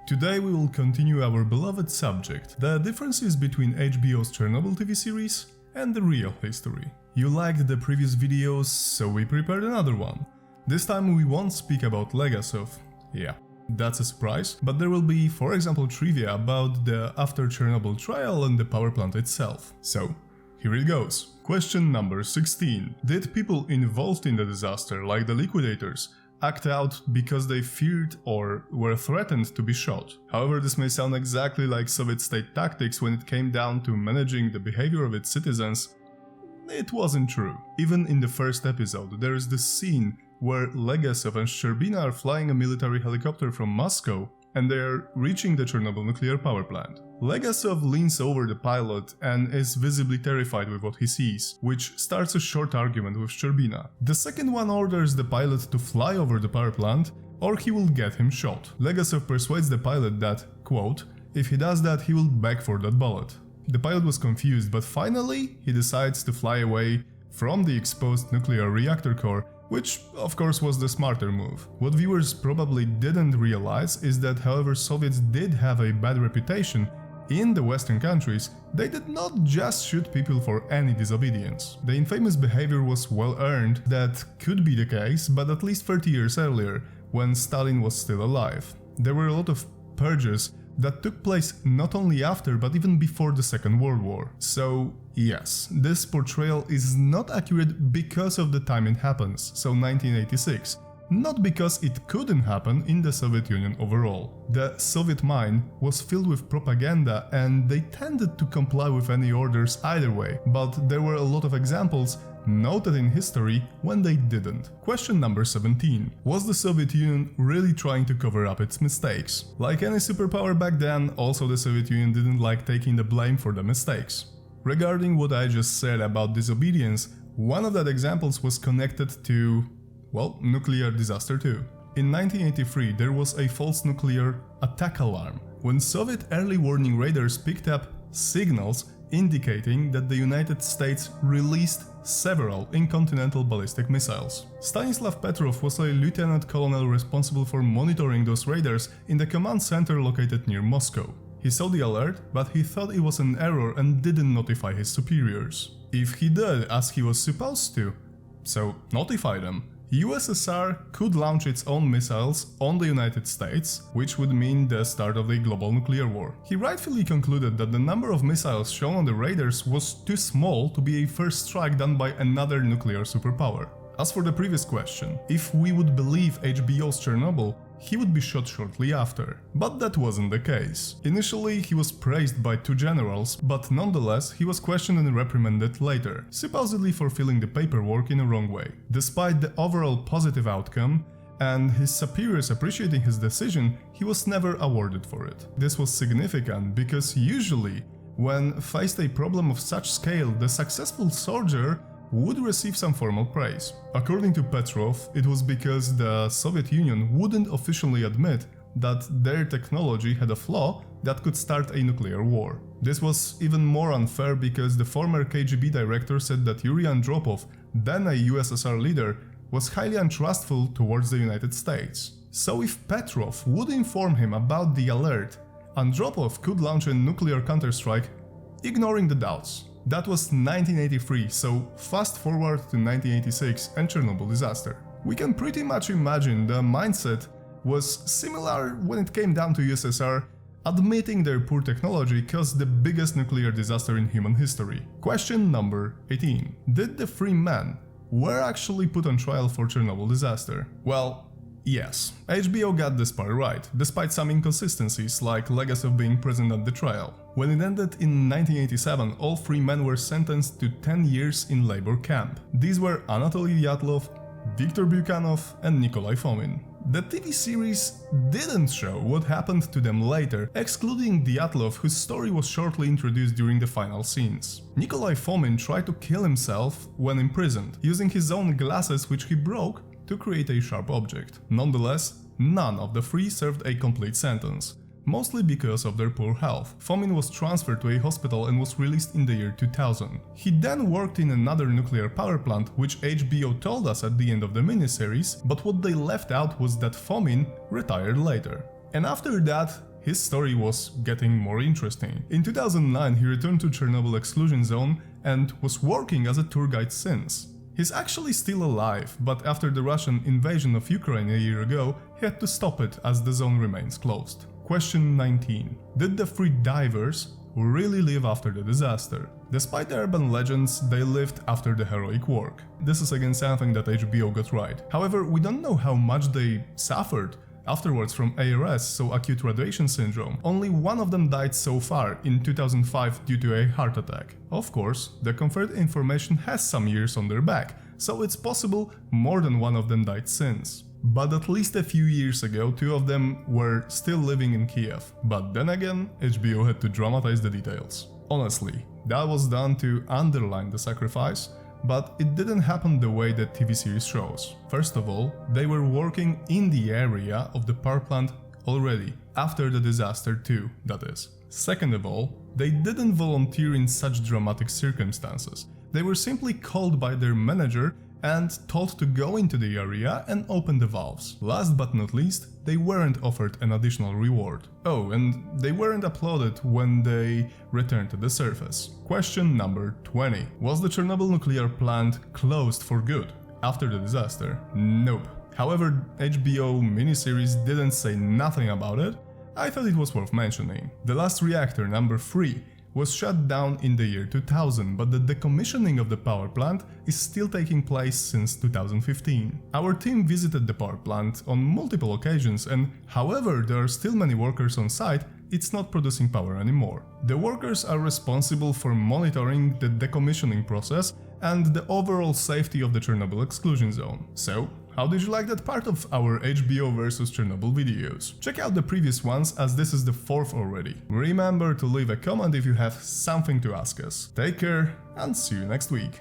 Today we will continue our beloved subject, the differences between HBO's Chernobyl TV series and the real history. You liked the previous videos, so we prepared another one. This time we won't speak about Legasov. Yeah, that's a surprise, but there will be, for example, trivia about the after Chernobyl trial and the power plant itself. So, here it goes. Question number 16. Did people involved in the disaster, like the liquidators, act out because they feared or were threatened to be shot? However, this may sound exactly like Soviet state tactics when it came down to managing the behavior of its citizens. It wasn't true. Even in the first episode, there is this scene where Legasov and Sherbina are flying a military helicopter from Moscow and they are reaching the Chernobyl nuclear power plant. Legasov leans over the pilot and is visibly terrified with what he sees, which starts a short argument with Sherbina. The second one orders the pilot to fly over the power plant or he will get him shot. Legasov persuades the pilot that, quote, if he does that he will beg for that bullet. The pilot was confused, but finally he decides to fly away from the exposed nuclear reactor core, which of course was the smarter move. What viewers probably didn't realize is that however Soviets did have a bad reputation in the Western countries, they did not just shoot people for any disobedience. The infamous behavior was well earned. That could be the case, but at least 30 years earlier, when Stalin was still alive. There were a lot of purges that took place not only after but even before the Second World War. So yes, this portrayal is not accurate because of the time it happens, so 1986, not because it couldn't happen in the Soviet Union overall. The Soviet mind was filled with propaganda and they tended to comply with any orders either way, but there were a lot of examples noted in history when they didn't. Question number 17. Was the Soviet Union really trying to cover up its mistakes? Like any superpower back then, also the Soviet Union didn't like taking the blame for the mistakes. Regarding what I just said about disobedience, one of that examples was connected to, well, nuclear disaster too. In 1983 there was a false nuclear attack alarm, when Soviet early warning radars picked up signals indicating that the United States released several intercontinental ballistic missiles. Stanislav Petrov was a lieutenant colonel responsible for monitoring those radars in the command center located near Moscow. He saw the alert, but he thought it was an error and didn't notify his superiors. If he did as he was supposed to, so notify them, USSR could launch its own missiles on the United States, which would mean the start of a global nuclear war. He rightfully concluded that the number of missiles shown on the radars was too small to be a first strike done by another nuclear superpower. As for the previous question, if we would believe HBO's Chernobyl, he would be shot shortly after. But that wasn't the case. Initially he was praised by two generals, but nonetheless he was questioned and reprimanded later, supposedly for filling the paperwork in a wrong way. Despite the overall positive outcome and his superiors appreciating his decision, he was never awarded for it. This was significant because usually when faced a problem of such scale, the successful soldier would receive some formal praise. According to Petrov, it was because the Soviet Union wouldn't officially admit that their technology had a flaw that could start a nuclear war. This was even more unfair because the former KGB director said that Yuri Andropov, then a USSR leader, was highly untrustful towards the United States. So if Petrov would inform him about the alert, Andropov could launch a nuclear counterstrike, ignoring the doubts. That was 1983, so fast forward to 1986 and Chernobyl disaster. We can pretty much imagine the mindset was similar when it came down to USSR admitting their poor technology caused the biggest nuclear disaster in human history. Question number 18. Did the three men were actually put on trial for Chernobyl disaster? Well, yes, HBO got this part right, despite some inconsistencies like Legasov being present at the trial. When it ended in 1987, all three men were sentenced to 10 years in labor camp. These were Anatoly Dyatlov, Viktor Bukhanov and Nikolai Fomin. The TV series didn't show what happened to them later, excluding Dyatlov, whose story was shortly introduced during the final scenes. Nikolai Fomin tried to kill himself when imprisoned, using his own glasses which he broke to create a sharp object. Nonetheless, none of the three served a complete sentence, mostly because of their poor health. Fomin was transferred to a hospital and was released in the year 2000. He then worked in another nuclear power plant, which HBO told us at the end of the miniseries, but what they left out was that Fomin retired later. And after that, his story was getting more interesting. In 2009 he returned to Chernobyl exclusion zone and was working as a tour guide since. He's actually still alive, but after the Russian invasion of Ukraine a year ago, he had to stop it as the zone remains closed. Question 19. Did the 3 divers really live after the disaster? Despite the urban legends, they lived after the heroic work. This is again something that HBO got right. However, we don't know how much they suffered afterwards from ARS, so acute radiation syndrome. Only one of them died so far, in 2005 due to a heart attack. Of course, the confirmed information has some years on their back, so it's possible more than one of them died since. But at least a few years ago, 2 of them were still living in Kiev. But then again, HBO had to dramatize the details. Honestly, that was done to underline the sacrifice, but it didn't happen the way that TV series shows. First of all, they were working in the area of the power plant already, after the disaster too, that is. Second of all, they didn't volunteer in such dramatic circumstances. They were simply called by their manager and told to go into the area and open the valves. Last but not least, they weren't offered an additional reward. Oh, and they weren't applauded when they returned to the surface. Question number 20. Was the Chernobyl nuclear plant closed for good after the disaster? Nope. However, HBO miniseries didn't say nothing about it. I thought it was worth mentioning. The last reactor, number 3, was shut down in the year 2000, but the decommissioning of the power plant is still taking place since 2015. Our team visited the power plant on multiple occasions, and however there are still many workers on site, it's not producing power anymore. The workers are responsible for monitoring the decommissioning process and the overall safety of the Chernobyl exclusion zone. So, how did you like that part of our HBO vs Chernobyl videos? Check out the previous ones, as this is the 4th already. Remember to leave a comment if you have something to ask us. Take care and see you next week.